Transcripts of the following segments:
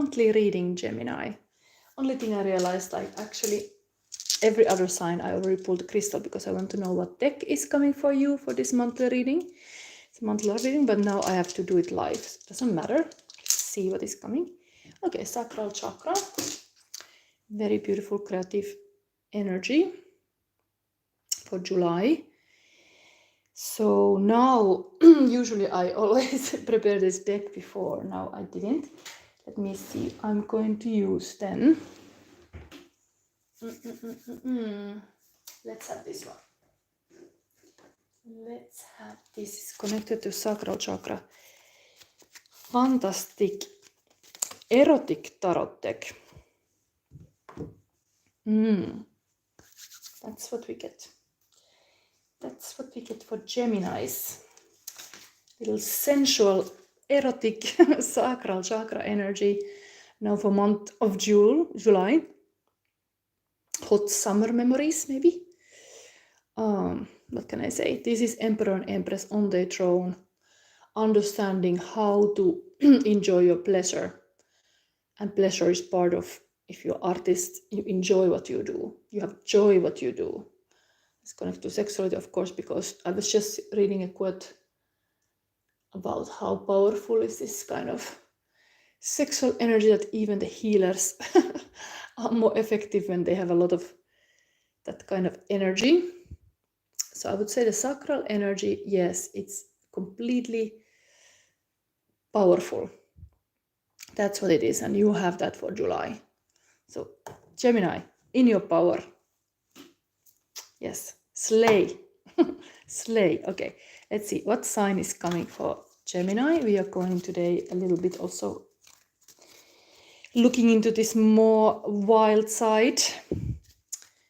monthly reading, Gemini. Only thing I realized, like actually every other sign I already pulled a crystal because I want to know what deck is coming for you for this monthly reading. It's a monthly reading, but now I have to do it live. It doesn't matter. Let's see what is coming. Okay, sacral chakra. Very beautiful creative energy for July. So now, usually I always prepare this deck before. Now I didn't. Let me see. I'm going to use then. Let's have this one. Let's have this. It's connected to sacral chakra. Fantastic erotic tarot deck. That's what we get. That's what we get for Geminis. Little sensual, erotic sacral chakra energy. Now for month of July. Hot summer memories, maybe. What can I say? This is Emperor and Empress on their throne. Understanding how to enjoy your pleasure. And pleasure is part of, if you're an artist, you enjoy what you do. You have joy what you do. It's connected to sexuality, of course, because I was just reading a quote about how powerful is this kind of sexual energy that even the healers are more effective when they have a lot of that kind of energy. So I would say the sacral energy, yes, it's completely powerful. That's what it is, and you have that for July. So Gemini, in your power. Yes, slay. Slay. Okay, let's see what sign is coming for Gemini. We are going today a little bit also looking into this more wild side,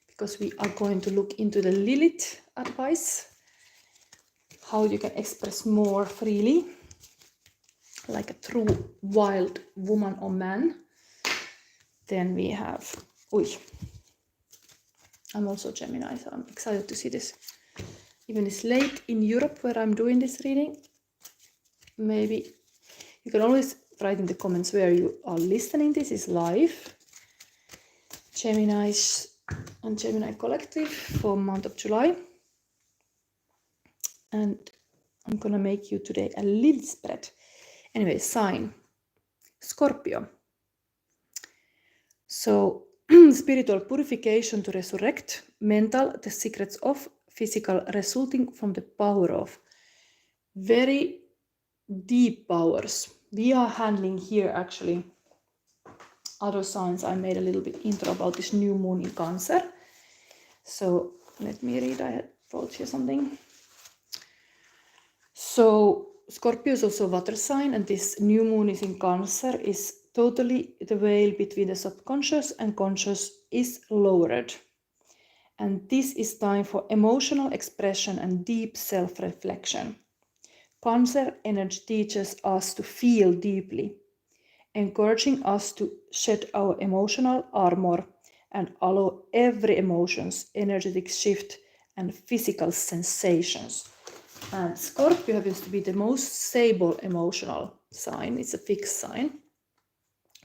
because we are going to look into the Lilith advice, how you can express more freely, like a true wild woman or man. Then we have, I'm also Gemini, so I'm excited to see this. Even it's late in Europe where I'm doing this reading. Maybe you can always write in the comments where you are listening. This is live. Geminis and Gemini Collective for month of July. And I'm gonna make you today a little spread. Anyway, sign Scorpio. So spiritual purification to resurrect, mental, the secrets of, physical, resulting from the power of. Very deep powers. We are handling here actually other signs. I made a little bit intro about this new moon in Cancer. So let me read. I wrote here something. So Scorpio is also a water sign, and this new moon is in Cancer, is totally the veil between the subconscious and conscious is lowered. And this is time for emotional expression and deep self-reflection. Cancer energy teaches us to feel deeply, encouraging us to shed our emotional armor and allow every emotion's energetic shift and physical sensations. And Scorpio happens to be the most stable emotional sign. It's a fixed sign,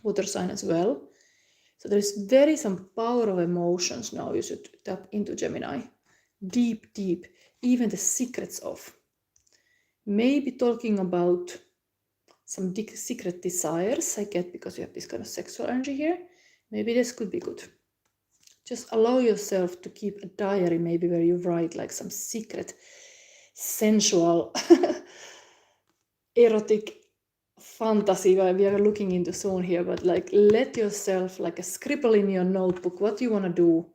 water sign as well. So there's very some power of emotions now. You should tap into Gemini. Deep, deep. Even the secrets of. Maybe talking about some secret desires I get because you have this kind of sexual energy here. Maybe this could be good. Just allow yourself to keep a diary, maybe where you write like some secret, sensual, erotic fantasy. We are looking into soon here, but like let yourself like a scribble in your notebook what you want to do,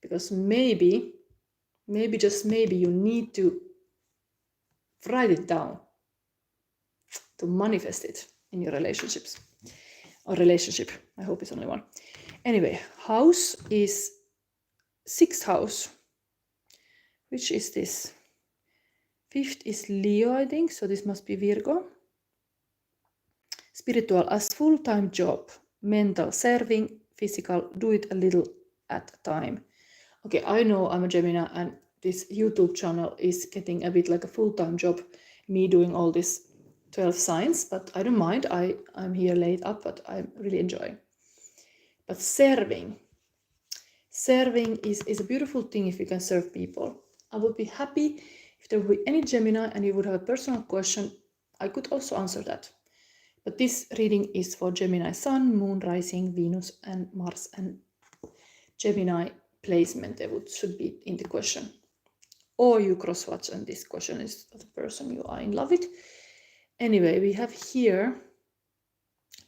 because maybe just maybe you need to write it down to manifest it in your relationships or relationship. I hope it's only one. Anyway, house is 6th house. Which is this? 5th is Leo, I think, so this must be Virgo. Spiritual as full-time job, mental serving, physical, do it a little at a time. Okay, I know I'm a Gemini and this YouTube channel is getting a bit like a full-time job, me doing all this 12 signs, but I don't mind. I'm here late up, but I really enjoy. But serving is a beautiful thing if you can serve people. I would be happy if there would be any Gemini and you would have a personal question. I could also answer that. But this reading is for Gemini Sun, Moon, Rising, Venus, and Mars, and Gemini placement should be in the question. Or you cross-watch and this question is the person you are in love with. Anyway, we have here,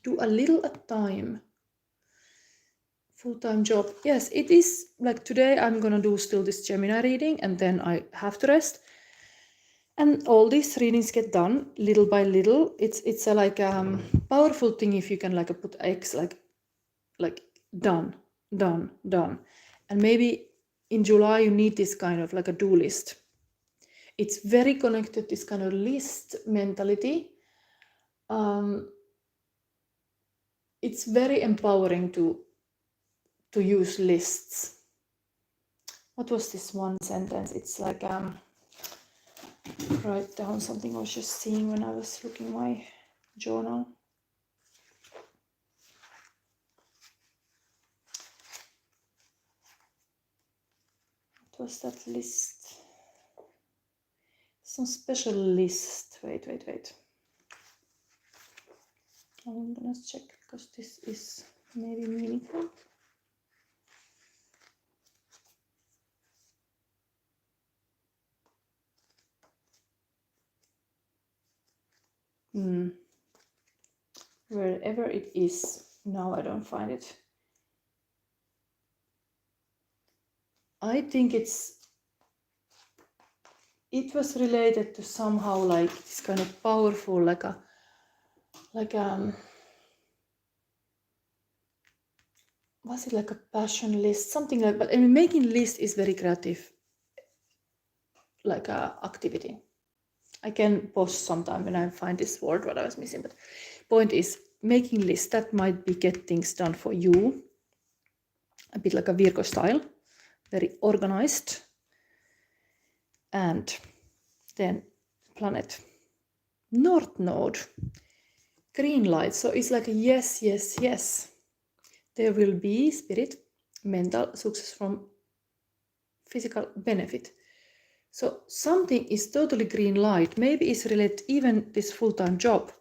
do a little at time. Full-time job. Yes, it is like today I'm gonna do still this Gemini reading and then I have to rest. And all these readings get done little by little. It's a like powerful thing if you can like put X like done. And maybe in July you need this kind of like a do list. It's very connected, this kind of list mentality. It's very empowering to use lists. What was this one sentence? It's like write down something I was just seeing when I was looking my journal. What was that list? Some special list. Wait. I'm gonna check because this is maybe meaningful. Wherever it is, now I don't find it. I think it was related to somehow like this kind of powerful, was it like a passion list, something like, but I mean, making list is very creative, like a activity. I can post sometime when I find this word what I was missing, but point is making list, that might be get things done for you, a bit like a Virgo style, very organized. And then planet North Node, green light, so it's like a yes. There will be spirit, mental success from physical benefit. So something is totally green light. Maybe it's related even this full-time job.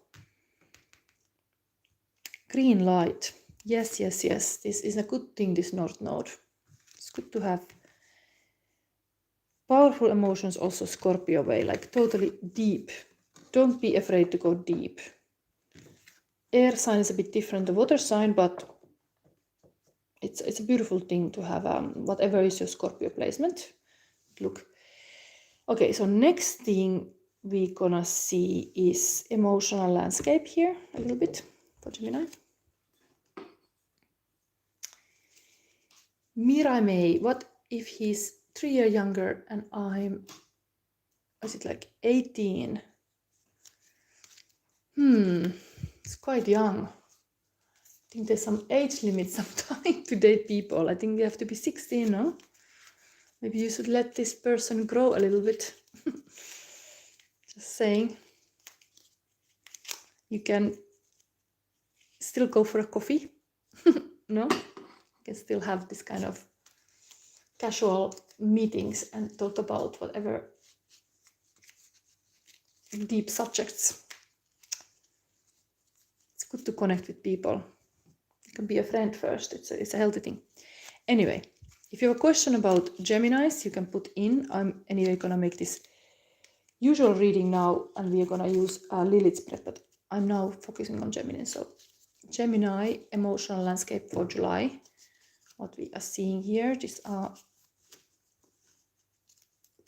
Green light. Yes. This is a good thing, this North Node. It's good to have powerful emotions also Scorpio way, like totally deep. Don't be afraid to go deep. Air sign is a bit different, the water sign, but it's a beautiful thing to have whatever is your Scorpio placement. Look. Okay, so next thing we're gonna see is emotional landscape here a little bit for Gemini. Mirai May, what if he's 3 years younger and I'm, is it like 18? It's quite young. I think there's some age limit sometimes to date people. I think you have to be 16, no? Maybe you should let this person grow a little bit. Just saying. You can still go for a coffee. No? You can still have this kind of casual meetings and talk about whatever deep subjects. It's good to connect with people. You can be a friend first. It's a healthy thing. Anyway, if you have a question about Geminis, you can put in. I'm anyway gonna make this usual reading now, and we are gonna use Lilith spread, but I'm now focusing on Gemini. So Gemini emotional landscape for July. What we are seeing here, these are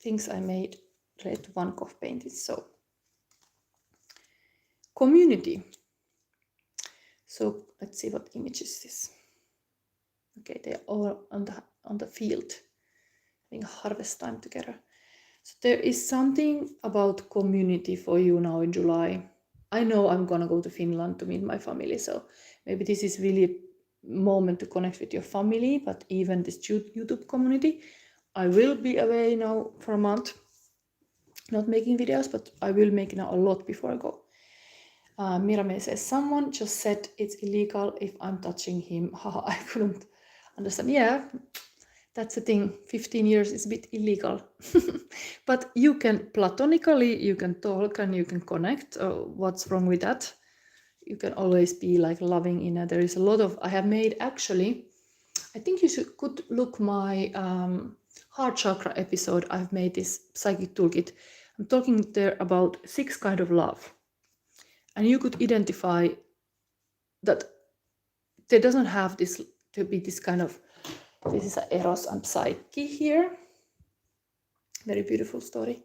things I made related to Van Gogh paintings. So community. So let's see what image is this. Okay, they are all on the field, having a harvest time together. So there is something about community for you now in July. I know I'm gonna go to Finland to meet my family, so maybe this is really a moment to connect with your family, but even this YouTube community. I will be away now for a month, not making videos, but I will make now a lot before I go. Mirame says, someone just said it's illegal if I'm touching him. Haha, I couldn't understand. Yeah, that's the thing. 15 years is a bit illegal. But you can platonically, you can talk and you can connect. What's wrong with that? You can always be like loving in it. There is a lot of, I have made actually, I think you could look my heart chakra episode. I've made this psychic toolkit. I'm talking there about 6 kinds of love. And you could identify that there doesn't have this to be this kind of, this is a Eros and Psyche here. Very beautiful story.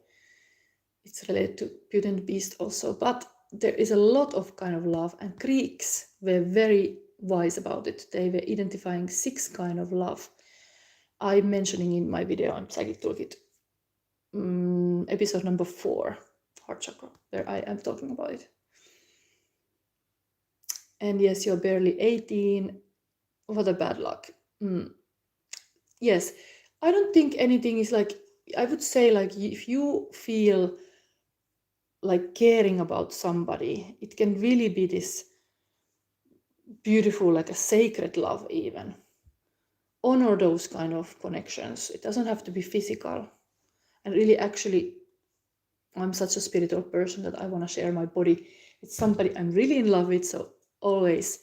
It's related to Beauty and the Beast also, but there is a lot of kind of love, and Greeks were very wise about it. They were identifying 6 kind of love. I'm mentioning in my video on Psychic Toolkit, episode number 4, Heart Chakra, where I am talking about it. And yes, you're barely 18. What a bad luck. Yes, I don't think anything is like, I would say like if you feel like caring about somebody, it can really be this beautiful, like a sacred love even. Honor those kind of connections. It doesn't have to be physical. And really actually, I'm such a spiritual person that I want to share my body with somebody I'm really in love with. So always,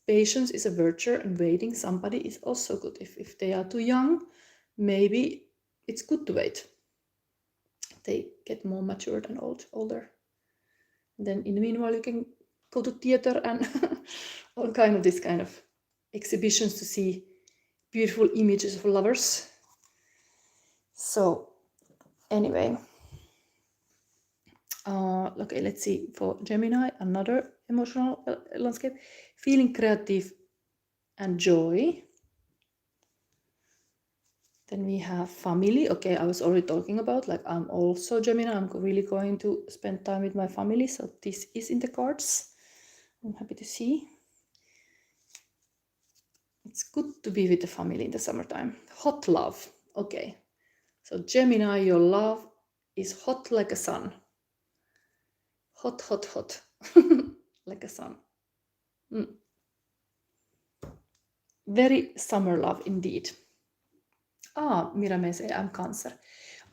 patience is a virtue, and waiting somebody is also good. If they are too young, maybe it's good to wait. They get more matured and older. And then in the meanwhile, you can go to theater and all kind of this kind of exhibitions to see beautiful images of lovers. So anyway, okay, let's see for Gemini, another emotional landscape, feeling creative and joy. Then we have family. Okay, I was already talking about, like, I'm also Gemini. I'm really going to spend time with my family. So this is in the cards. I'm happy to see. It's good to be with the family in the summertime. Hot love. Okay. So Gemini, your love is hot like a sun. Hot, hot, hot. Like a sun. Very summer love indeed. Mirame say I'm Cancer.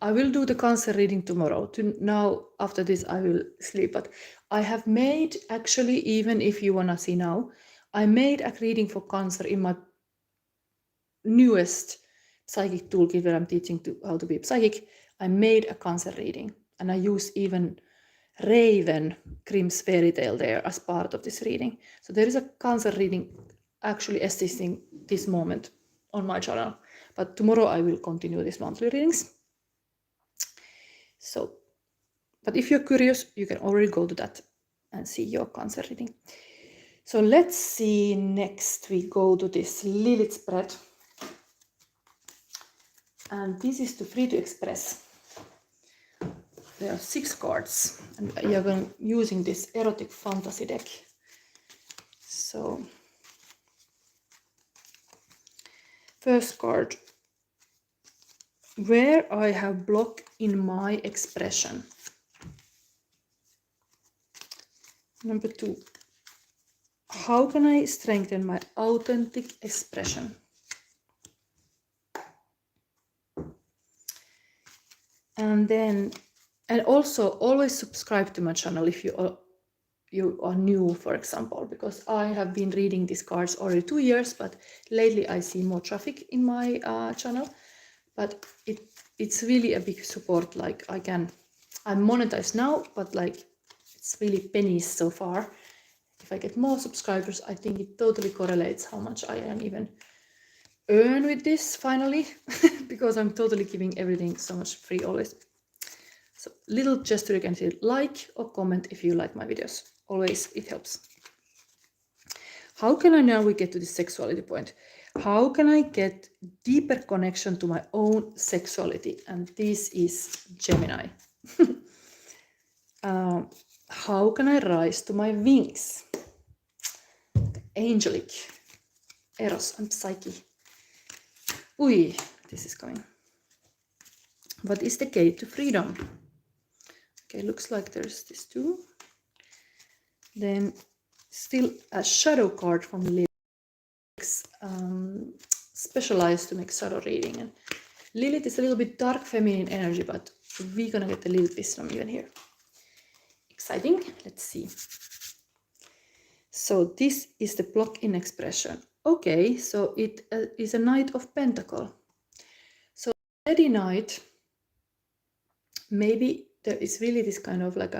I will do the Cancer reading tomorrow. Now, after this, I will sleep. But I have made, actually, even if you want to see now, I made a reading for Cancer in my newest psychic toolkit where I'm teaching how to be psychic. I made a Cancer reading, and I use even Raven Grimm's fairy tale there as part of this reading. So there is a Cancer reading actually existing this moment on my channel. But tomorrow I will continue these monthly readings. So, but if you're curious, you can already go to that and see your Cancer reading. So let's see next. We go to this Lilith spread. And this is to Free to Express. There are 6 cards, and you're using this erotic fantasy deck. So, first card, where I have block in my expression. Number 2, how can I strengthen my authentic expression? And then, and also always subscribe to my channel if you are new, for example, because I have been reading these cards already 2 years, but lately I see more traffic in my channel. But it's really a big support. Like I'm monetized now, but like it's really pennies so far. If I get more subscribers, I think it totally correlates how much I can even earn with this finally, because I'm totally giving everything so much free always. So little gesture, you can say like or comment if you like my videos. Always, it helps. How can I now we get to the sexuality point? How can I get deeper connection to my own sexuality? And this is Gemini. How can I rise to my wings? Angelic, Eros and Psyche. Ui, this is coming. What is the gate to freedom? Okay, looks like there's this too. Then still a shadow card from Lilith, specialized to make shadow reading. And Lilith is a little bit dark feminine energy, but we're gonna get the Lilith wisdom even here. Exciting. Let's see. So this is the block in expression. Okay, so it is a Knight of Pentacle. So steady Knight, maybe there is really this kind of like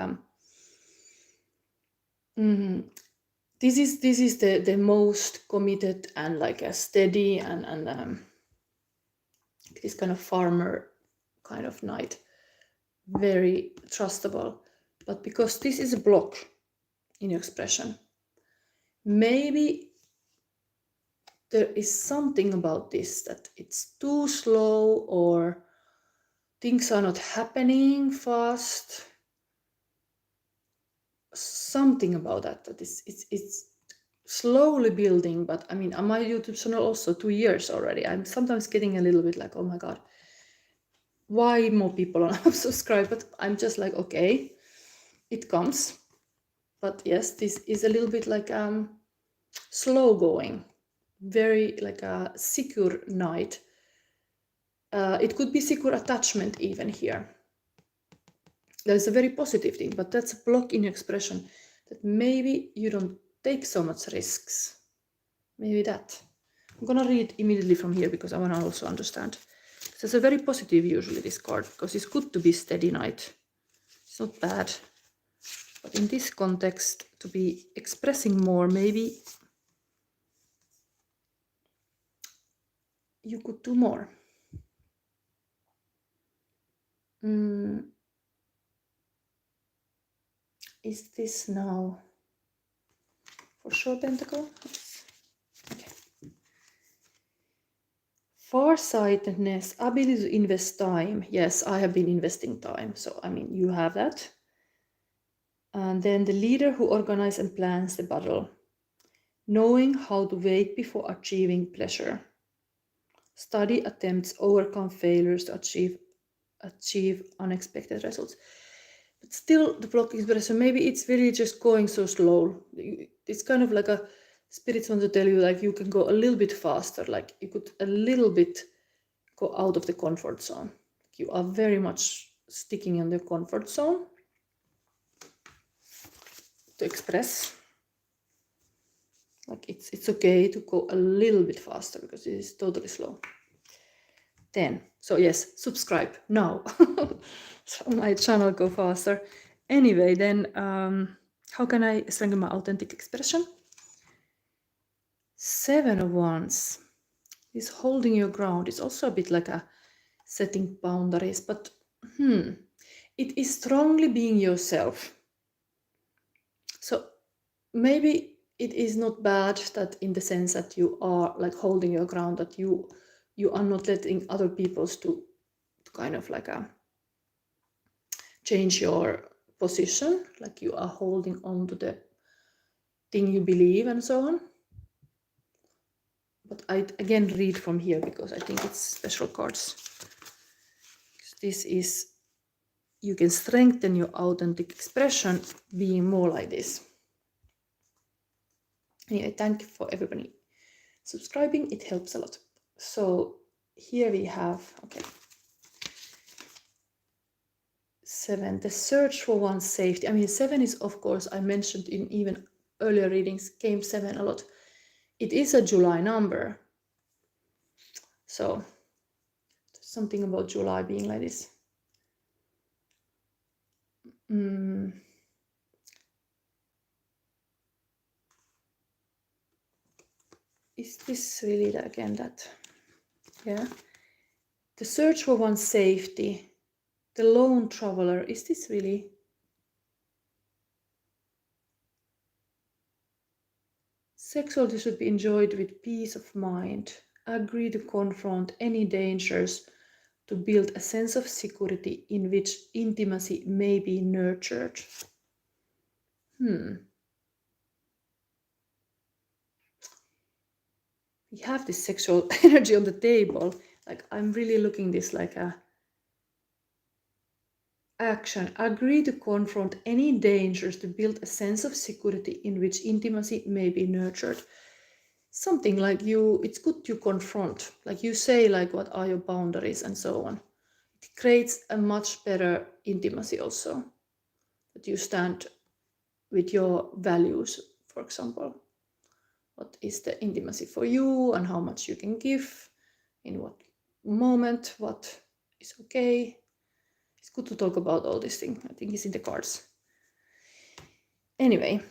this is the most committed and like a steady and this kind of farmer kind of knight, very trustable. But because this is a block in your expression, maybe there is something about this that it's too slow, or things are not happening fast. Something about that it's slowly building. But I mean, on my YouTube channel also 2 years already, I'm sometimes getting a little bit like, oh my god, why more people are not subscribed? But I'm just like, okay, it comes. But yes, this is a little bit like slow going, very like a secure knight. It could be secure attachment even here. There's a very positive thing, but that's a block in your expression, that maybe you don't take so much risks. Maybe that. I'm gonna read immediately from here because I want to also understand. It's a very positive usually, this card, because it's good to be steady knight. It's not bad. But in this context, to be expressing more, maybe you could do more. Is this now for sure Pentacle? Yes. Okay. Farsightedness, ability to invest time. Yes, I have been investing time. So, I mean, you have that. And then the leader who organizes and plans the battle. Knowing how to wait before achieving pleasure. Study attempts, overcome failures to achieve unexpected results. But still, the block expression, maybe it's really just going so slow. It's kind of like a spirits want to tell you, like, you can go a little bit faster, like you could a little bit go out of the comfort zone. You are very much sticking in the comfort zone to express. Like it's okay to go a little bit faster because it is totally slow. Then, so yes, subscribe now. So my channel go faster. Anyway, then how can I strengthen my authentic expression? 7 of Wands is holding your ground. It's also a bit like a setting boundaries, but it is strongly being yourself. So maybe it is not bad that in the sense that you are like holding your ground, that you are not letting other people to kind of like change your position, like you are holding on to the thing you believe and so on. But I again read from here because I think it's special cards. This is, you can strengthen your authentic expression being more like this. Anyway, thank you for everybody subscribing. It helps a lot. So here we have, okay, 7, the search for one's safety. I mean, 7 is, of course, I mentioned in even earlier readings, came 7 a lot. It is a July number. So there's something about July being like this. Is this really again that? Yeah. The search for one's safety. The lone traveler. Is this really? Sexuality should be enjoyed with peace of mind. Agree to confront any dangers to build a sense of security in which intimacy may be nurtured. We have this sexual energy on the table. Like, I'm really looking this like a Action. Agree to confront any dangers to build a sense of security in which intimacy may be nurtured. Something like it's good to confront, like you say, like what are your boundaries and so on. It creates a much better intimacy also, that you stand with your values, for example. What is the intimacy for you and how much you can give, in what moment, what is okay. It's good to talk about all these things. I think it's in the cards. Anyway,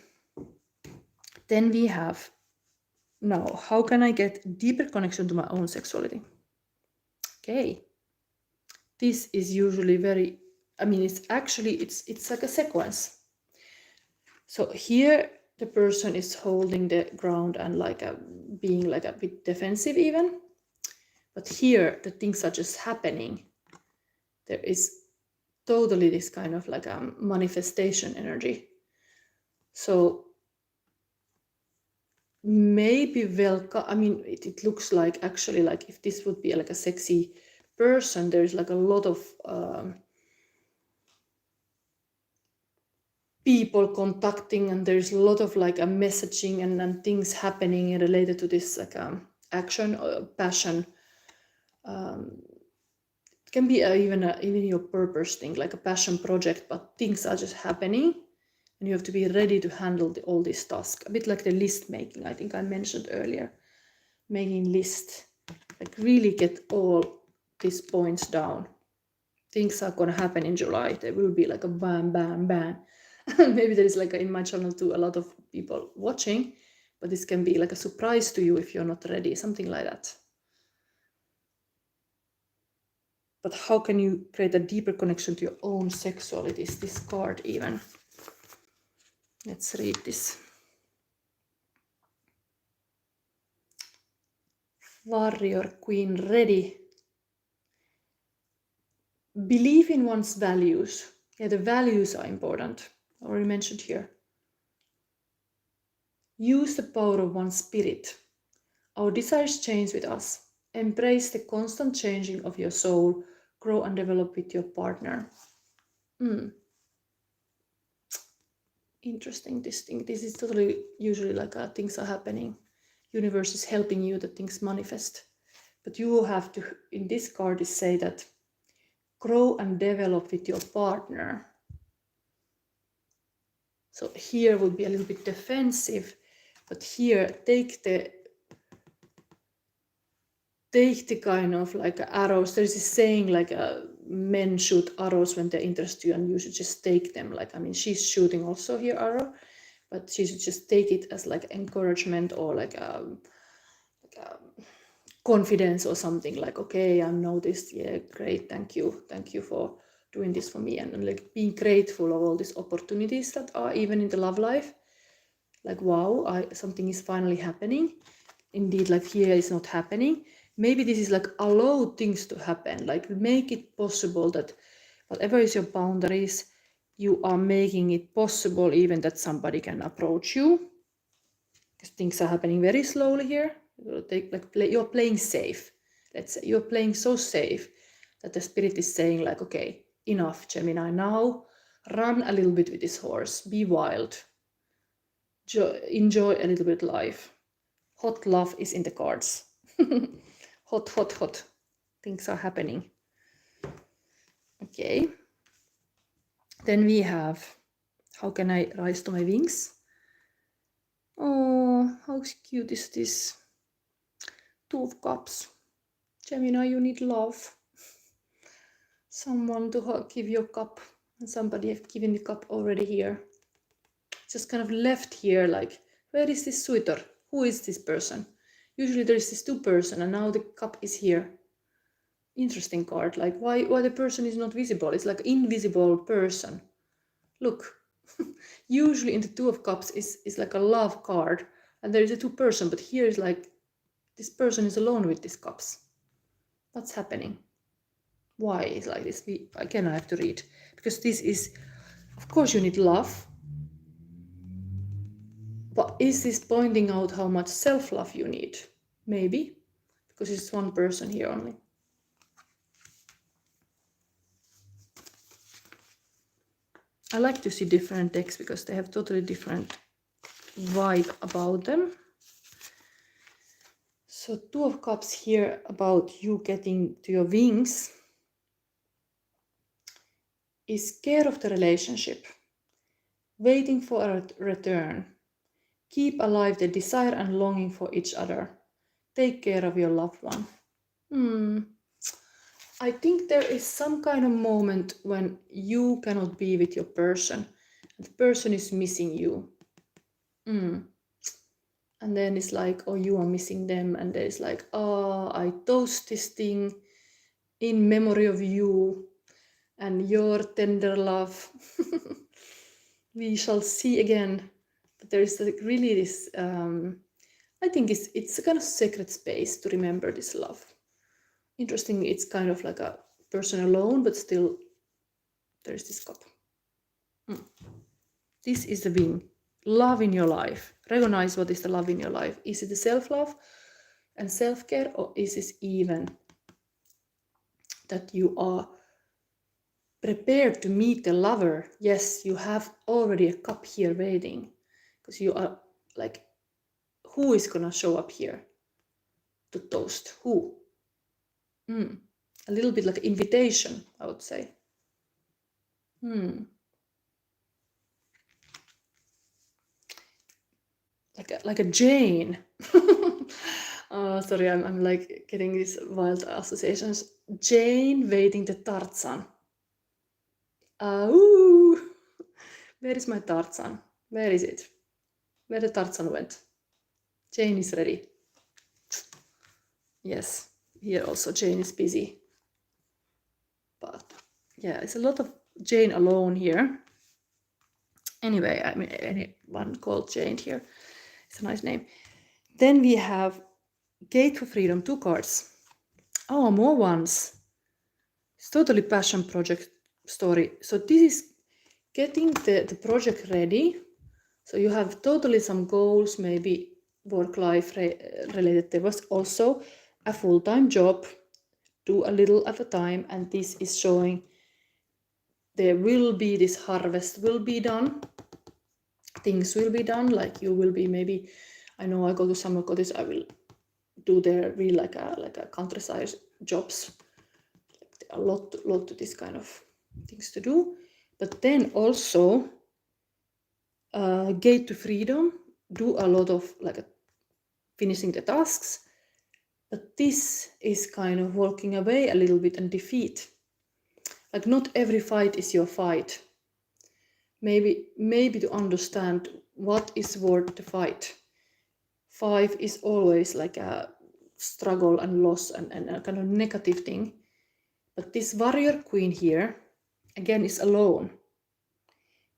then we have now, how can I get deeper connection to my own sexuality? Okay. This is usually very, it's like a sequence. So here the person is holding the ground and being like a bit defensive even. But here the things are just happening. There is totally this kind of like a manifestation energy. So maybe welcome, it looks like actually like if this would be like a sexy person, there's like a lot of people contacting, and there's a lot of like a messaging and things happening related to this like action or passion. It can be even your purpose thing, like a passion project, but things are just happening and you have to be ready to handle all these tasks. A bit like the list making, I think I mentioned earlier, making list, like really get all these points down. Things are gonna happen in July. There will be like a bam, bam, bam. Maybe there is like in my channel too a lot of people watching, but this can be like a surprise to you if you're not ready, something like that. But how can you create a deeper connection to your own sexuality? Is this card even? Let's read this. Warrior, Queen, ready. Believe in one's values. Yeah, the values are important. Already mentioned here. Use the power of one's spirit. Our desires change with us. Embrace the constant changing of your soul. Grow and develop with your partner. Interesting, this thing. This is totally usually like things are happening. Universe is helping you that things manifest. But you have to, in this card, is say that grow and develop with your partner. So here would be a little bit defensive, but here take the kind of like arrows. There's this saying like men shoot arrows when they interest you, and you should just take them. Like, I mean, she's shooting also here arrow, but she should just take it as like encouragement or like a confidence or something, like, okay, I'm noticed, yeah, great, thank you for doing this for me, and like being grateful of all these opportunities that are even in the love life. Like, wow, something is finally happening. Indeed, like here is not happening. Maybe this is like allow things to happen, like make it possible that whatever is your boundaries, you are making it possible even that somebody can approach you, because things are happening very slowly here. You're playing safe. Let's say you're playing so safe that the spirit is saying like, okay, enough, Gemini, now run a little bit with this horse, be wild, enjoy a little bit life. Hot love is in the cards. hot things are happening. Okay, then we have, how can I rise to my wings? Oh, how cute is this? Two of Cups. Gemini, you need love. Someone to give your cup, and somebody have given the cup already here. Just kind of left here, like, where is this suitor? Who is this person? Usually there is this two person, and now the cup is here. Interesting card. Like, why the person is not visible? It's like invisible person. Look. Usually in the Two of Cups is like a love card, and there is a two person, but here is like this person is alone with these cups. What's happening? Why is like this? Again, I have to read, because this is, of course you need love, but is this pointing out how much self-love you need? Maybe, because it's one person here only. I like to see different decks because they have totally different vibe about them. So Two of Cups here about you getting to your wings is care of the relationship, waiting for a return, keep alive the desire and longing for each other, take care of your loved one. I think there is some kind of moment when you cannot be with your person, and the person is missing you. And then it's like, oh, you are missing them, and there's like, oh, I toast this thing in memory of you and your tender love. We shall see again. But there is like really this, I think it's a kind of sacred space to remember this love. Interesting, it's kind of like a person alone, but still there's this cup. This is the wing. Love in your life. Recognize what is the love in your life. Is it the self-love and self-care, or is it even that you are prepared to meet the lover? Yes, you have already a cup here waiting, because you are like, who is gonna show up here to toast? Who? A little bit like an invitation, I would say. Like a Jane. Sorry, I'm like getting these wild associations. Jane waiting the Tarzan. Where is my Tarzan? Where is it? Where the Tarzan went? Jane is ready. Yes, here also Jane is busy. But yeah, it's a lot of Jane alone here. Anyway, I mean, anyone called Jane here. It's a nice name. Then we have Gate for Freedom, 2 cards. Oh, more ones. It's totally passion project story. So this is getting the project ready. So you have totally some goals, maybe work-life related. There was also a full-time job, do a little at a time, and this is showing there will be this harvest will be done. Things will be done, like you will be maybe, I know I go to summer cottage, I will do there really like a countryside jobs. A lot to this kind of things to do. But then also Gate to Freedom, do a lot of like finishing the tasks. But this is kind of walking away a little bit and defeat. Like not every fight is your fight. Maybe to understand what is worth the fight. 5 is always like a struggle and loss and a kind of negative thing. But this warrior queen here, again, is alone.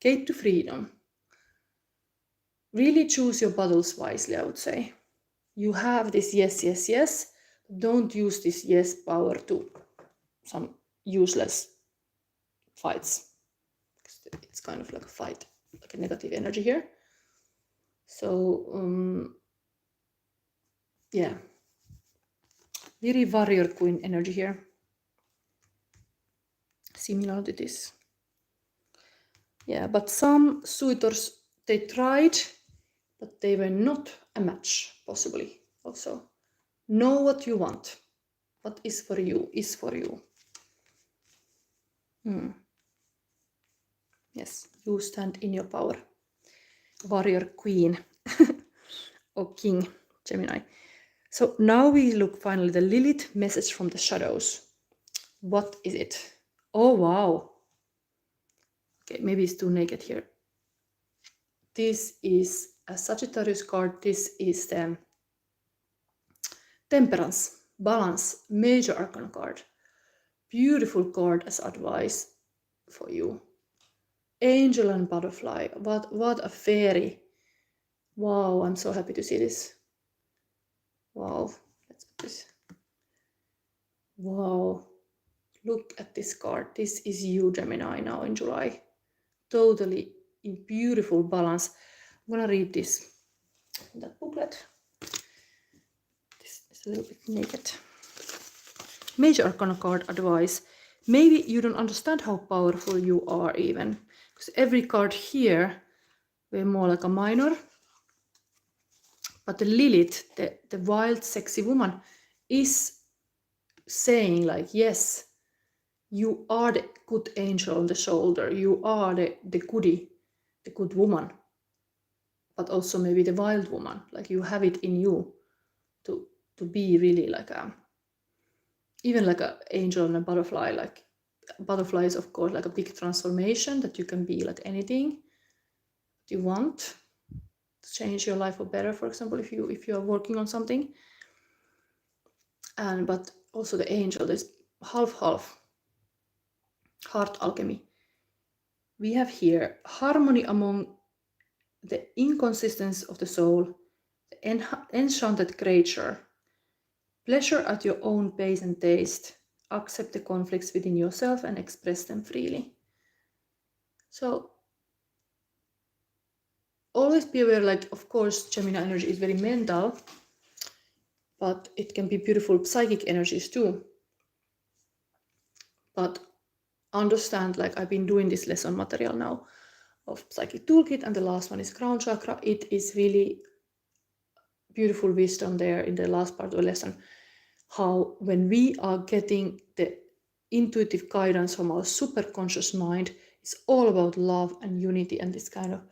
Gate to Freedom. Really choose your battles wisely, I would say. You have this yes, yes, yes. Don't use this yes power to some useless fights. It's kind of like a fight, like a negative energy here. So, yeah. Very warrior queen energy here. Similar to this. Yeah, but some suitors, they tried, but they were not a match, possibly, also. Know what you want. What is for you is for you. Yes, you stand in your power. Warrior queen or king, Gemini. So now we look finally the Lilith message from the shadows. What is it? Oh, wow. Okay, maybe it's too naked here. This is a Sagittarius card. This is the Temperance, Balance, Major Arcana card. Beautiful card as advice for you. Angel and Butterfly. What a fairy. Wow, I'm so happy to see this. Wow, let's put this. Wow, look at this card. This is you, Gemini, now in July. Totally in beautiful balance. I'm gonna read this in that booklet. This is a little bit naked. Major Arcana card advice. Maybe you don't understand how powerful you are even, Because every card here were more like a minor. But the Lilith, the wild, sexy woman, is saying like, yes, you are the good angel on the shoulder. You are the goodie, the good woman. But also maybe the wild woman. Like you have it in you to be really like even like an angel and a butterfly. Like butterfly is of course like a big transformation that you can be like anything you want to change your life for better, for example, if you are working on something. And but also the angel, there's half heart alchemy. We have here harmony among the inconsistency of the soul, the enchanted creature, pleasure at your own pace and taste, accept the conflicts within yourself and express them freely. So always be aware, like, of course, Gemini energy is very mental, but it can be beautiful psychic energies too. But understand, like, I've been doing this lesson material now of Psychic Toolkit, and the last one is Crown Chakra. It is really beautiful wisdom there in the last part of the lesson, how when we are getting the intuitive guidance from our superconscious mind, it's all about love and unity and this kind of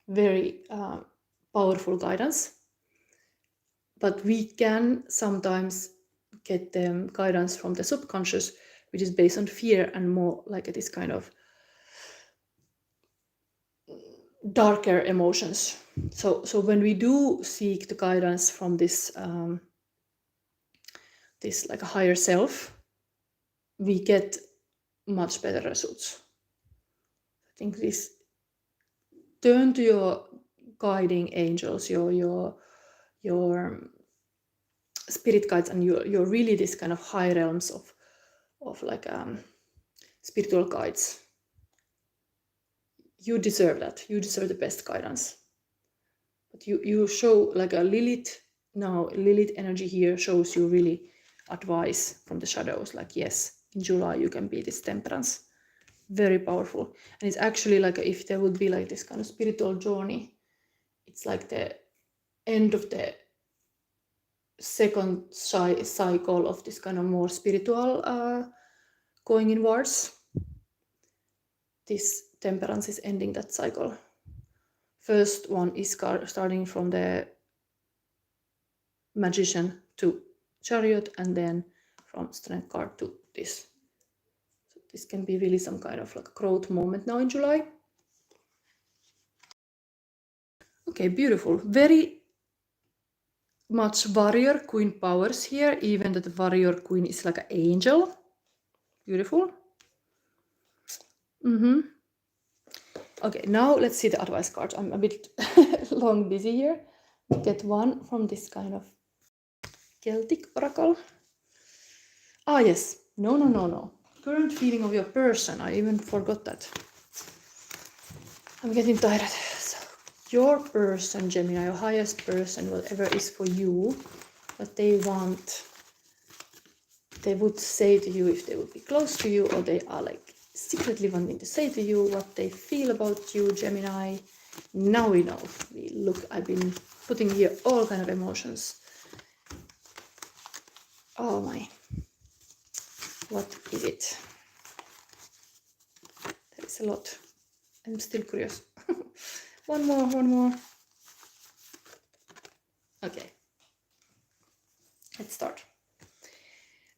very powerful guidance. But we can sometimes get the guidance from the subconscious, which is based on fear and more like this kind of darker emotions. So when we do seek the guidance from this this like a higher self, we get much better results. I think this, turn to your guiding angels, your spirit guides, and you're really this kind of high realms of like spiritual guides. You deserve that. You deserve the best guidance. But you show like a Lilith now. Lilith energy here shows you really advice from the shadows. Like, yes, in July you can be this temperance. Very powerful. And it's actually like if there would be like this kind of spiritual journey, it's like the end of the second cycle of this kind of more spiritual going inwards. This temperance is ending that cycle. First one is starting from the magician to chariot, and then from strength card to this. So this can be really some kind of like a growth moment now in July. Okay, beautiful. Very much warrior queen powers here, even that the warrior queen is like an angel. Beautiful. Okay, now let's see the advice cards. I'm a bit long busy here. Get one from this kind of Celtic oracle. Ah, yes. No. Current feeling of your person. I even forgot that. I'm getting tired. So, your person, Gemini, your highest person, whatever is for you, what they want, they would say to you if they would be close to you, or they are like secretly wanting to say to you what they feel about you, Gemini. Now we know. Look, I've been putting here all kind of emotions. Oh my. What is it? There is a lot. I'm still curious. One more. Okay. Let's start.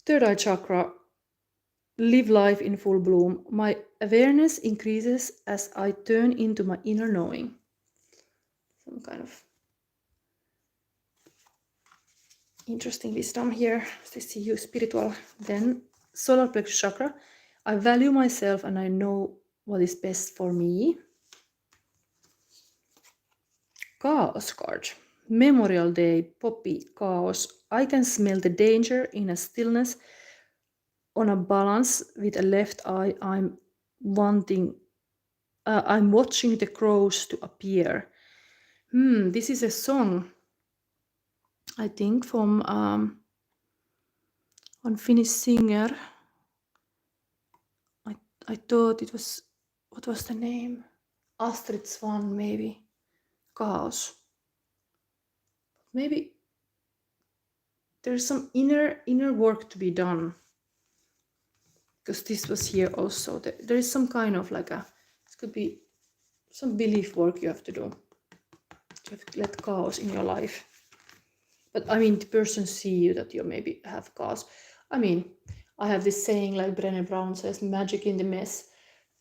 Third eye chakra. Live life in full bloom. My awareness increases as I turn into my inner knowing. Some kind of interesting wisdom here. I see you spiritual. Then solar plexus chakra. I value myself and I know what is best for me. Chaos card. Memorial Day, Poppy, Chaos. I can smell the danger in a stillness. On a balance with a left eye, I'm watching the crows to appear. This is a song, I think, from one Finnish singer. I thought it was, what was the name? Astrid Swan, maybe. Chaos. Maybe there's some inner work to be done. Because this was here also. There is some kind of like it could be some belief work you have to do. You have to let chaos in your life. But I mean, the person see you that you maybe have chaos. I mean, I have this saying like Brené Brown says, magic in the mess.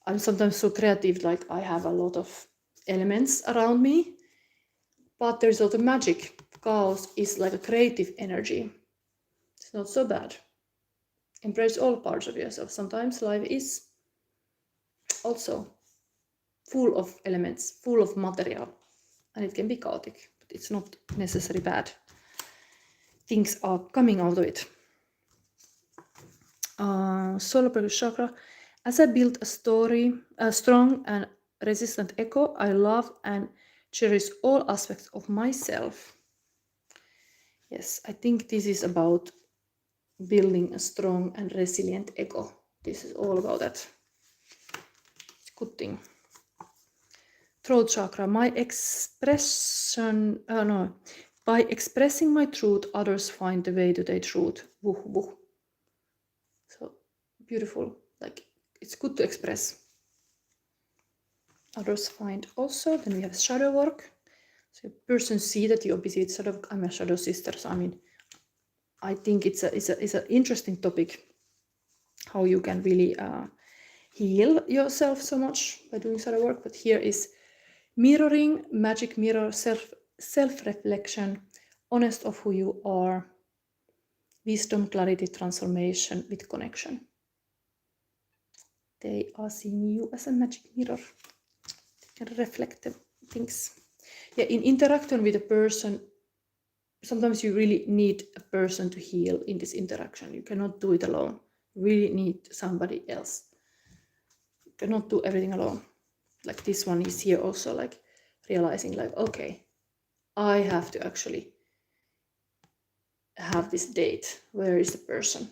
I'm sometimes so creative, like I have a lot of elements around me, but there's also magic. Chaos is like a creative energy. It's not so bad. Embrace all parts of yourself. Sometimes life is also full of elements, full of material, and it can be chaotic, but it's not necessarily bad. Things are coming out of it. Solar plexus chakra. As I build a strong and resistant ego, I love and cherish all aspects of myself. Yes, I think this is about building a strong and resilient ego. This is all about that. It's a good thing. Throat chakra. By expressing my truth, others find the way to their truth. Woo, woo. So beautiful. Like, it's good to express. Others find also. Then we have shadow work. So a person see that the opposite shadow. I'm a shadow sister. So I mean, I think it's an interesting topic. How you can really heal yourself so much by doing shadow work. But here is mirroring, magic mirror, self-reflection, honest of who you are, wisdom, clarity, transformation with connection. They are seeing you as a magic mirror. They can reflect the things. Yeah, in interaction with a person, sometimes you really need a person to heal in this interaction. You cannot do it alone. You really need somebody else. You cannot do everything alone. Like this one is here also, like realizing like, okay, I have to actually have this date. Where is the person?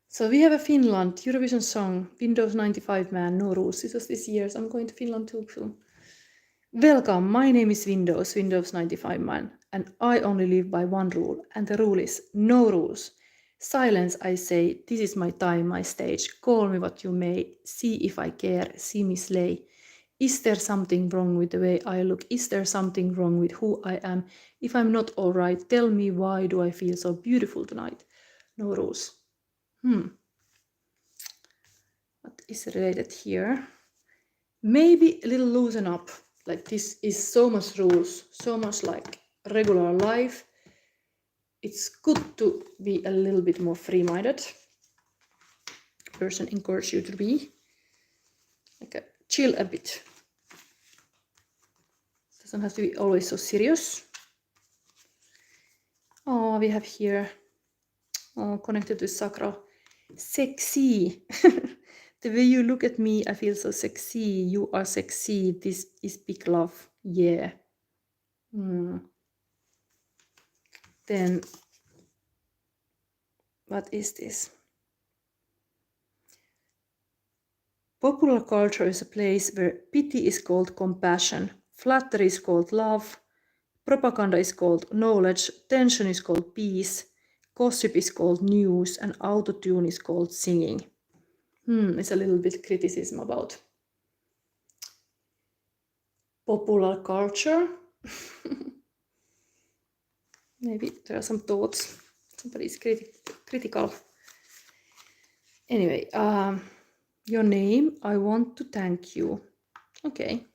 So we have a Finland Eurovision song, Windows 95 man, no rules. This was this year, so I'm going to Finland too soon. Welcome, my name is Windows 95 man, and I only live by one rule, and the rule is no rules. Silence, I say, this is my time, my stage. Call me what you may, see if I care, see me slay. Is there something wrong with the way I look? Is there something wrong with who I am? If I'm not all right, tell me why do I feel so beautiful tonight? No rules. What is related here? Maybe a little loosen up. Like this is so much rules, so much like regular life. It's good to be a little bit more free-minded. Person encourage you to be like chill a bit. Doesn't have to be always so serious. Oh, we have here connected to sacral, sexy. The way you look at me, I feel so sexy. You are sexy. This is big love. Yeah. Then, what is this? Popular culture is a place where pity is called compassion, flattery is called love, propaganda is called knowledge, tension is called peace, gossip is called news, and autotune is called singing. It's a little bit criticism about popular culture. Maybe there are some thoughts. Somebody is critical. Anyway, your name, I want to thank you. Okay.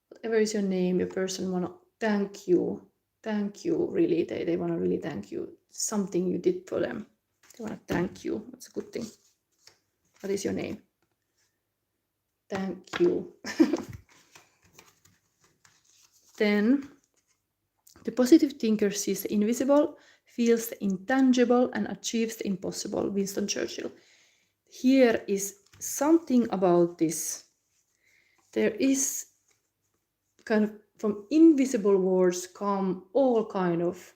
Whatever is your name, your person want to thank you. Thank you, really. They want to really thank you. Something you did for them. They want to thank you. That's a good thing. What is your name? Thank you. Then, the positive thinker sees the invisible, feels the intangible, and achieves the impossible. Winston Churchill. Here is something about this. There is kind of from invisible words come all kind of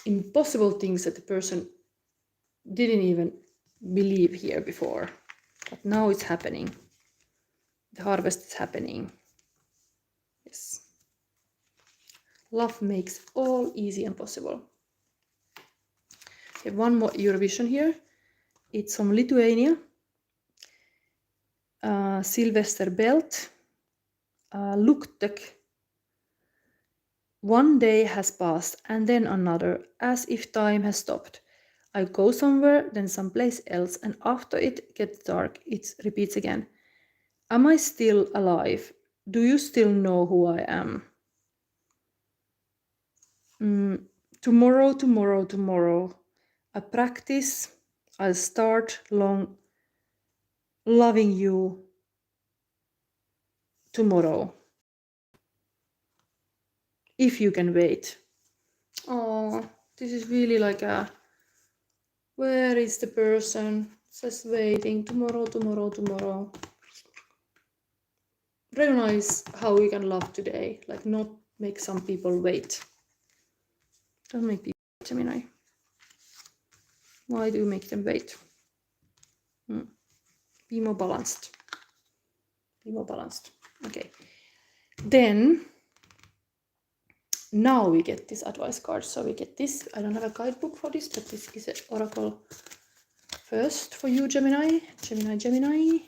impossible things that the person didn't even believe here before, but now it's happening. The harvest is happening. Yes. Love makes all easy and possible. Okay, one more Eurovision here. It's from Lithuania. Sylvester Belt. Luktek. One day has passed and then another, as if time has stopped. I go somewhere, then someplace else, and after it gets dark, it repeats again. Am I still alive? Do you still know who I am? Tomorrow, tomorrow, tomorrow. I practice. I'll start loving you tomorrow. If you can wait. Oh, this is really like a... Where is the person? Just waiting. Tomorrow, tomorrow, tomorrow. Recognize how you can love today. Like, not make some people wait. Don't make people wait, Gemini. Why do you make them wait? Be more balanced. Be more balanced. Okay. Then, now we get this advice card. So we get this. I don't have a guidebook for this, but this is an oracle first for you, Gemini. Gemini.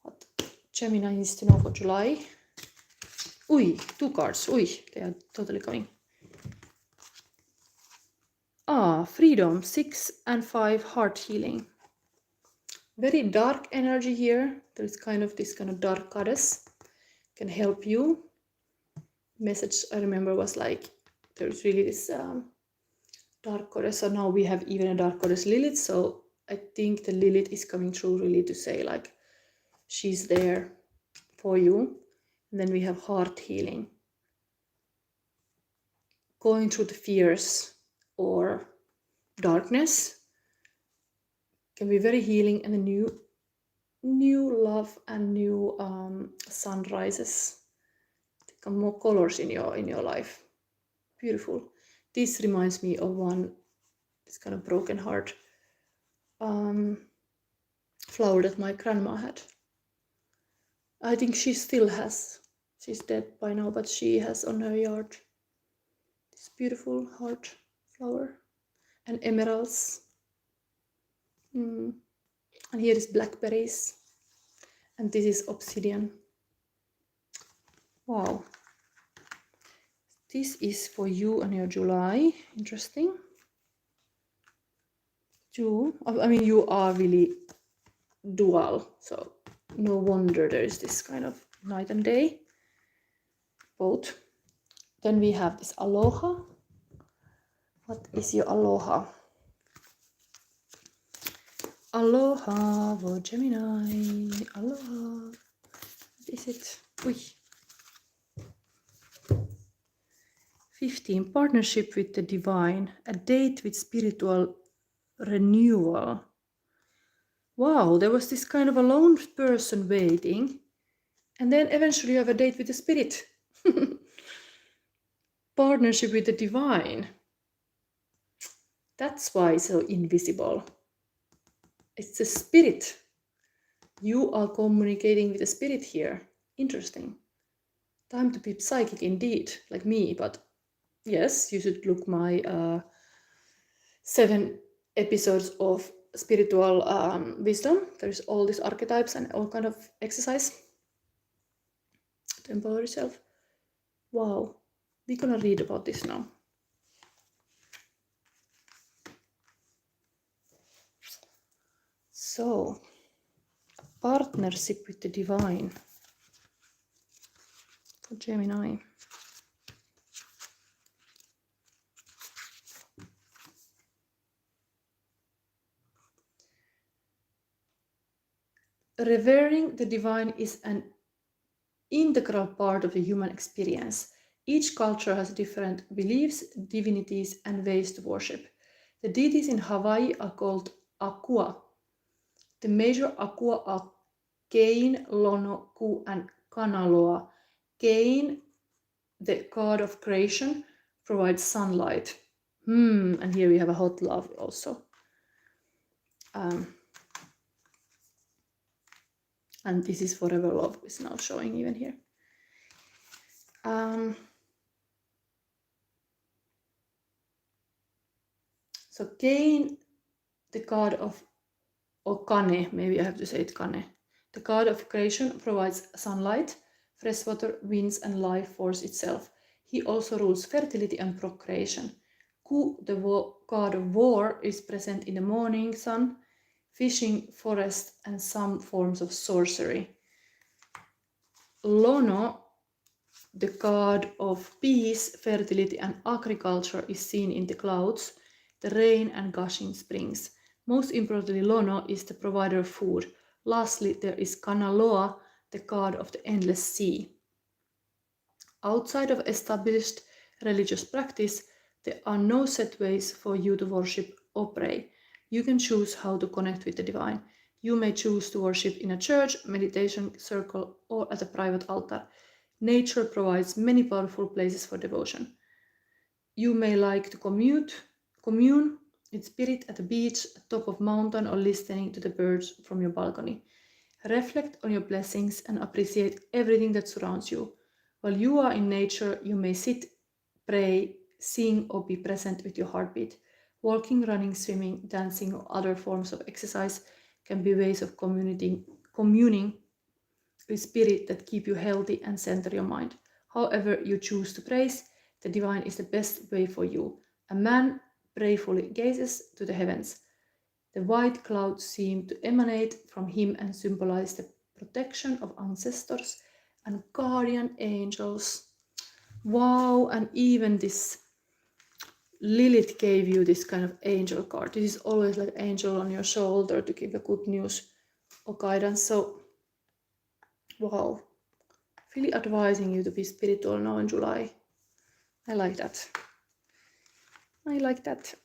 What Gemini needs to know for July. Ui, 2 cards. Ui, they are totally coming. Freedom, 6 and 5, heart healing. Very dark energy here. There's kind of this kind of dark goddess can help you. Message I remember was like, there's really this dark goddess. So now we have even a dark goddess Lilith. So I think the Lilith is coming through really to say like, she's there for you. And then we have heart healing. Going through the fears or darkness can be very healing, and a new love and new sunrises. Become more colors in your life. Beautiful. This reminds me of this kind of broken heart flower that my grandma had. I think she still has. She's dead by now, but she has on her yard this beautiful heart flower and emeralds. And here is blackberries, and this is obsidian. Wow. This is for you and your July. Interesting. I mean, you are really dual, so no wonder there is this kind of night and day. Both. Then we have this aloha. What is your aloha? Aloha for Gemini. Aloha. What is it? Ui. 15. Partnership with the divine. A date with spiritual renewal. Wow, there was this kind of a lone person waiting, and then eventually you have a date with the spirit. Partnership with the divine. That's why it's so invisible. It's the spirit. You are communicating with the spirit here. Interesting. Time to be psychic indeed, like me, but yes, you should look my 7 episodes of spiritual wisdom. There's all these archetypes and all kind of exercise to empower yourself. Wow, we're gonna read about this now. So, partnership with the divine for Gemini. Revering the divine is an integral part of the human experience. Each culture has different beliefs, divinities, and ways to worship. The deities in Hawaii are called Akua. The major Akua are Kein, Lono, Ku, and Kanaloa. Kein, the god of creation, provides sunlight. And here we have a hot love also. And this is forever love is now showing even here. So Cain, the god of, or Kane, maybe I have to say it Kane, the god of creation, provides sunlight, fresh water, winds, and life force itself. He also rules fertility and procreation. Ku, the god of war, is present in the morning sun, fishing, forest, and some forms of sorcery. Lono, the god of peace, fertility, and agriculture, is seen in the clouds, the rain, and gushing springs. Most importantly, Lono is the provider of food. Lastly, there is Kanaloa, the god of the endless sea. Outside of established religious practice, there are no set ways for you to worship or pray. You can choose how to connect with the divine. You may choose to worship in a church, meditation circle, or at a private altar. Nature provides many powerful places for devotion. You may like to commune with spirit at a beach, top of mountain, or listening to the birds from your balcony. Reflect on your blessings and appreciate everything that surrounds you. While you are in nature, you may sit, pray, sing, or be present with your heartbeat. Walking, running, swimming, dancing, or other forms of exercise can be ways of communing with spirit that keep you healthy and center your mind. However you choose to praise, the divine is the best way for you. A man prayerfully gazes to the heavens. The white clouds seem to emanate from him and symbolize the protection of ancestors and guardian angels. Wow, and even this Lilith gave you this kind of angel card. This is always like angel on your shoulder to give a good news or guidance. So, wow, really advising you to be spiritual now in July. I like that. I like that.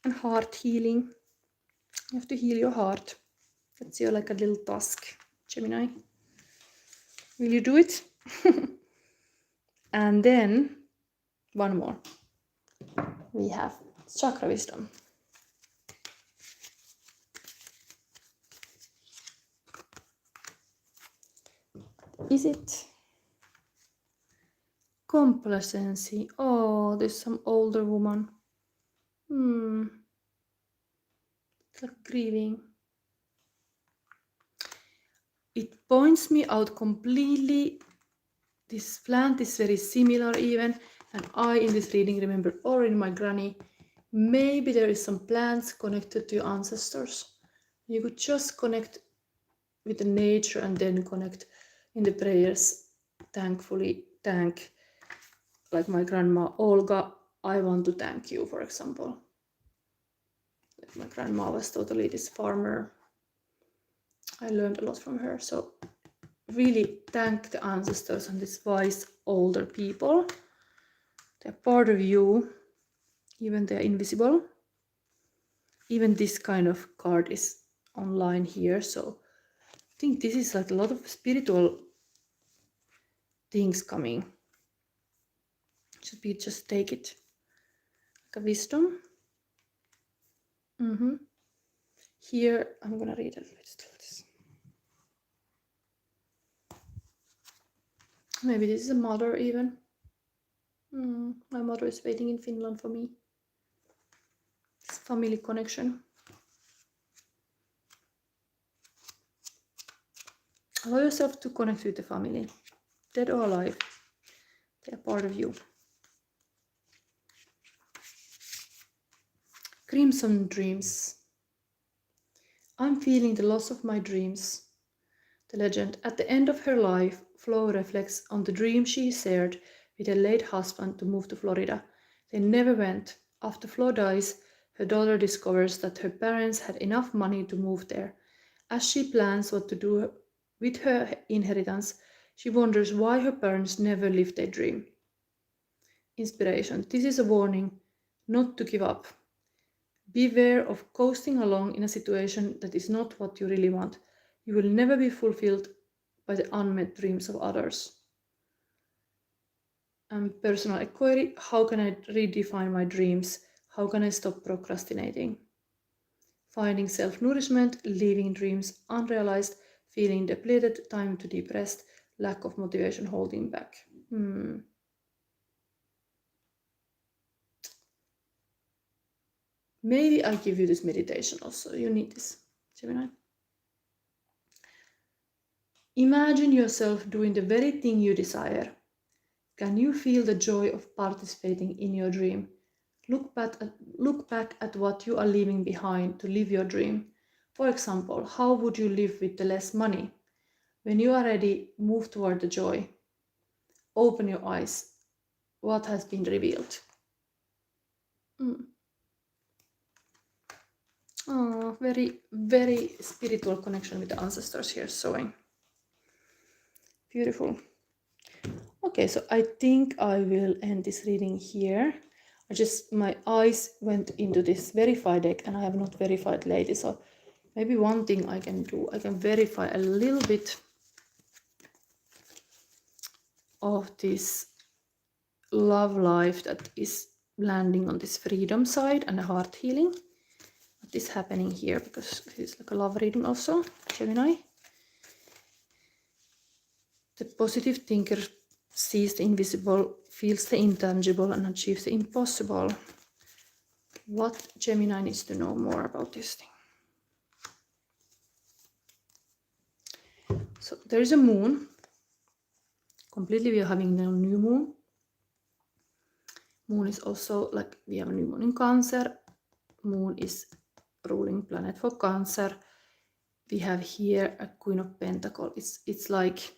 And heart healing. You have to heal your heart. That's your like a little task, Gemini. Will you do it? And then one more. We have chakra wisdom. Is it complacency? Oh, there's some older woman. It's like grieving. It points me out completely. This plant is very similar even, and I in this reading remember already my granny. Maybe there is some plants connected to your ancestors. You could just connect with the nature and then connect in the prayers. Thankfully, thank, like my grandma Olga, I want to thank you, for example. Like my grandma was totally this farmer. I learned a lot from her. So really thank the ancestors and these wise older people. They're part of you, even they're invisible. Even this kind of card is online here, so I think this is like a lot of spiritual things coming. Should we just take it like a wisdom? Here I'm gonna read a little bit still this. Maybe this is a mother even. My mother is waiting in Finland for me. This family connection. Allow yourself to connect with the family, dead or alive. They are part of you. Crimson dreams. I'm feeling the loss of my dreams. The legend. At the end of her life, Flo reflects on the dream she shared with her late husband to move to Florida. They never went. After Flo dies, her daughter discovers that her parents had enough money to move there. As she plans what to do with her inheritance, she wonders why her parents never lived their dream. Inspiration. This is a warning not to give up. Beware of coasting along in a situation that is not what you really want. You will never be fulfilled by the unmet dreams of others. And personal inquiry, how can I redefine my dreams? How can I stop procrastinating? finding self-nourishment, leaving dreams unrealized, feeling depleted, time to depressed, lack of motivation holding back. Maybe I give you this meditation also. You need this, Gemini. Imagine yourself doing the very thing you desire. Can you feel the joy of participating in your dream? Look back at what you are leaving behind to live your dream. For example, how would you live with the less money? When you are ready, move toward the joy. Open your eyes. What has been revealed? Oh, very, very spiritual connection with the ancestors here showing. Beautiful. Okay, so I think I will end this reading here. My eyes went into this verify deck and I have not verified lately. So maybe one thing I can do, I can verify a little bit of this love life that is landing on this freedom side and the heart healing. What is happening here, because this is like a love reading also, Gemini. The positive thinker sees the invisible, feels the intangible, and achieves the impossible. What Gemini needs to know more about this thing? So there is a moon. Completely we are having the new moon. Moon is also like we have a new moon in Cancer. Moon is ruling planet for Cancer. We have here a Queen of Pentacles. It's like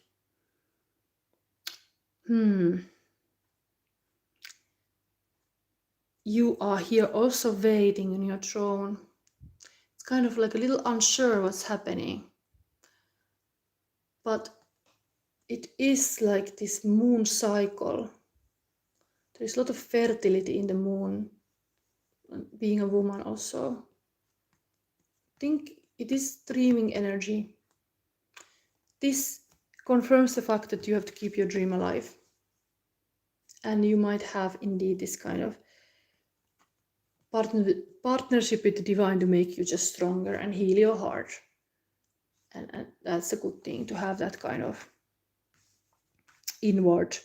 you are here also waiting on your throne. It's kind of like a little unsure what's happening. But it is like this moon cycle. There is a lot of fertility in the moon, being a woman also. I think it is dreaming energy. This confirms the fact that you have to keep your dream alive. And you might have indeed this kind of partnership with the divine to make you just stronger and heal your heart. And that's a good thing, to have that kind of inward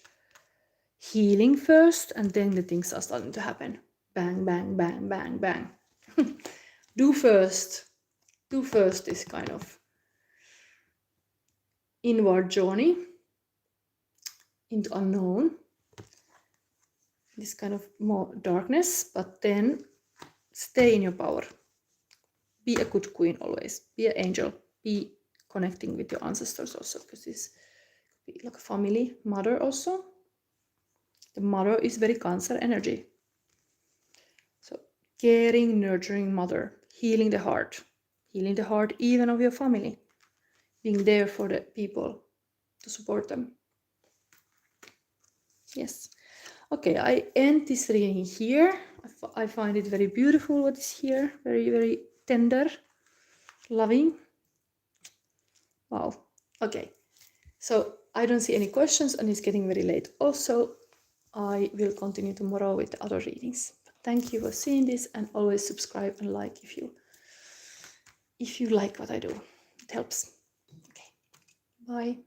healing first, and then the things are starting to happen. Bang, bang, bang, bang, bang. do first this kind of inward journey into unknown, this kind of more darkness, but then stay in your power. Be a good queen always. Be an angel. Be connecting with your ancestors also, because this could be like a family, mother also. The mother is very Cancer energy. So caring, nurturing mother, healing the heart even of your family, being there for the people to support them. Yes. Okay, I end this reading here. I find it very beautiful what is here. Very, very tender, loving. Wow. Okay. So I don't see any questions and it's getting very late. Also, I will continue tomorrow with the other readings. Thank you for seeing this, and always subscribe and like if you like what I do. It helps. Okay. Bye.